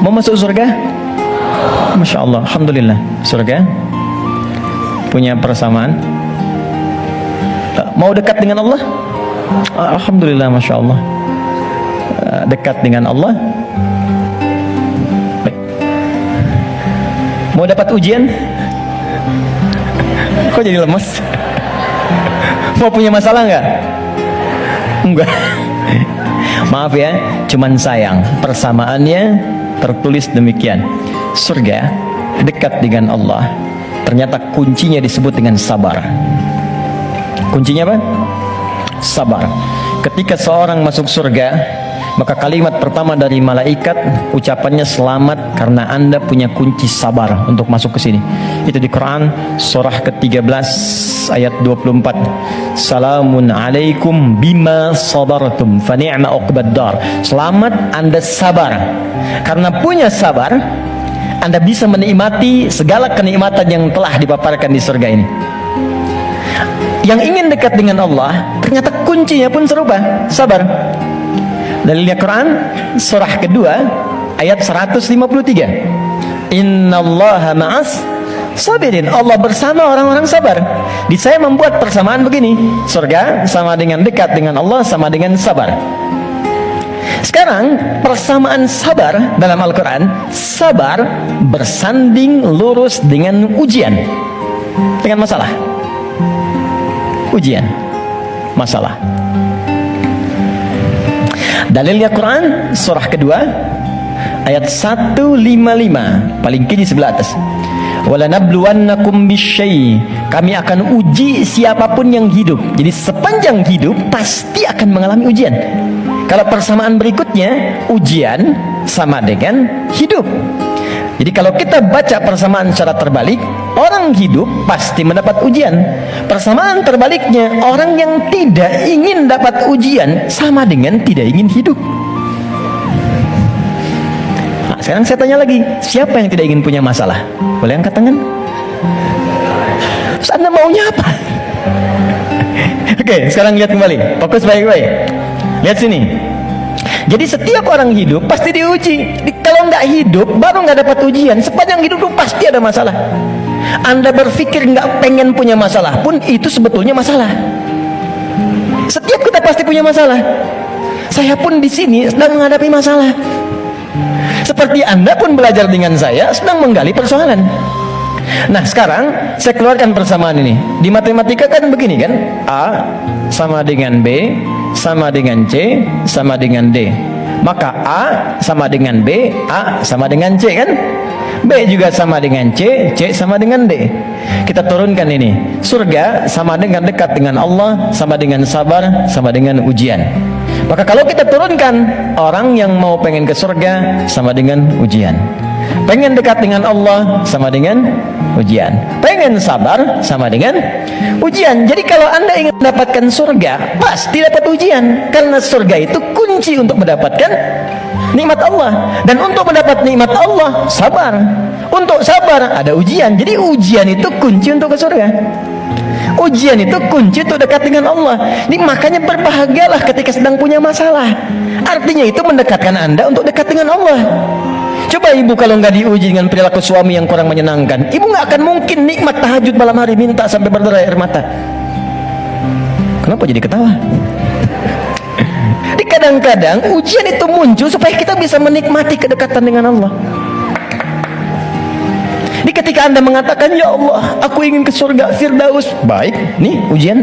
Mau masuk surga? Masya Allah, Alhamdulillah. Surga punya persamaan. Mau dekat dengan Allah? Alhamdulillah, Masya Allah. Dekat dengan Allah. Baik. Mau dapat ujian? Kok jadi lemes? Mau punya masalah nggak? Enggak. Maaf ya, cuman sayang persamaannya tertulis demikian. Surga dekat dengan Allah. Ternyata kuncinya disebut dengan sabar. Kuncinya apa? Sabar. Ketika seorang masuk surga, maka kalimat pertama dari malaikat ucapannya selamat karena Anda punya kunci sabar untuk masuk ke sini. Itu di Quran surah ke-13 ayat 24. Salamun alaikum bima sabartum fa ni'ma uqbaddar. Selamat Anda sabar. Karena punya sabar, Anda bisa menikmati segala kenikmatan yang telah dipaparkan di surga ini. Yang ingin dekat dengan Allah, ternyata kuncinya pun serupa, sabar. Dalilnya Quran surah kedua ayat 153. Innallaha ma'as sabirin. Allah bersama orang-orang sabar. Di saya membuat persamaan begini. Surga sama dengan dekat dengan Allah, sama dengan sabar. Sekarang persamaan sabar dalam Al-Quran, sabar bersanding lurus dengan ujian, dengan masalah. Ujian, masalah. Dalilnya Quran surah kedua ayat 155, paling kiri sebelah atas. Walanabluwannakum bisyai. Kami akan uji siapapun yang hidup. Jadi sepanjang hidup pasti akan mengalami ujian. Kalau persamaan berikutnya, ujian sama dengan hidup. Jadi kalau kita baca persamaan secara terbalik, orang hidup pasti mendapat ujian. Persamaan terbaliknya, orang yang tidak ingin dapat ujian sama dengan tidak ingin hidup. Nah, sekarang saya tanya lagi, siapa yang tidak ingin punya masalah? Boleh angkat tangan? Terus Anda maunya apa? Oke, sekarang lihat kembali, fokus baik-baik. Lihat sini. Jadi setiap orang hidup pasti diuji. Kalau nggak hidup, baru nggak dapat ujian. Sepanjang hidup itu pasti ada masalah. Anda berpikir nggak pengen punya masalah pun itu sebetulnya masalah. Setiap kita pasti punya masalah. Saya pun di sini sedang menghadapi masalah. Seperti Anda pun belajar dengan saya sedang menggali persoalan. Nah sekarang saya keluarkan persamaan ini. Di matematika kan begini kan, A sama dengan B sama dengan C sama dengan D. Maka A sama dengan B, A sama dengan C kan? B juga sama dengan C, C sama dengan D. Kita turunkan ini. Surga sama dengan dekat dengan Allah, sama dengan sabar, sama dengan ujian. Maka kalau kita turunkan, orang yang mau pengen ke surga sama dengan ujian. Pengen dekat dengan Allah sama dengan ujian. Pengen sabar sama dengan ujian. Jadi kalau Anda ingin mendapatkan surga, pasti dapat ujian. Karena surga itu kunci untuk mendapatkan nikmat Allah. Dan untuk mendapat nikmat Allah, sabar. Untuk sabar ada ujian. Jadi ujian itu kunci untuk ke surga. Ujian itu kunci untuk dekat dengan Allah. Ini makanya berbahagialah ketika sedang punya masalah. Artinya itu mendekatkan Anda untuk dekat dengan Allah. Coba ibu kalau nggak diuji dengan perilaku suami yang kurang menyenangkan, ibu nggak akan mungkin nikmat tahajud malam hari minta sampai berderai air mata. Kenapa jadi ketawa? Di kadang-kadang ujian itu muncul supaya kita bisa menikmati kedekatan dengan Allah. Di ketika Anda mengatakan, ya Allah, aku ingin ke surga Firdaus, baik, nih ujian.